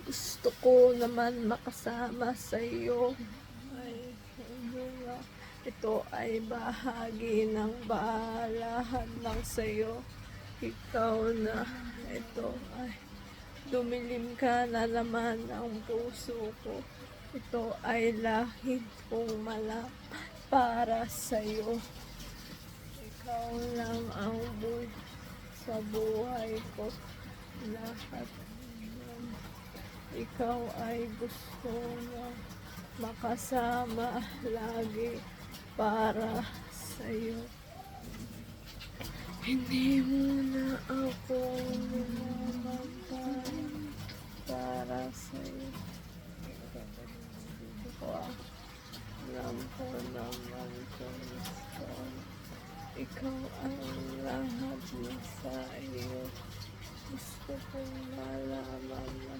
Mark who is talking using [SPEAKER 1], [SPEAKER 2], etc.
[SPEAKER 1] Gusto ko naman makasama sa iyo. Ay, nga. Ito ay bahagi ng baalahan lang sa iyo. Ikaw na, ito ay dumilim ka na naman ang puso ko. Ito ay lahing kong malap para sa iyo. Ikaw lang ang sa buhay ko. Lahat ikaw ay gusto na makasama lagi para sa'yo. Hindi mo na ako minamantay para sa'yo. Alam ko naman kung gusto. Ikaw ang lahat na sa iyo. Gusto kong malaman na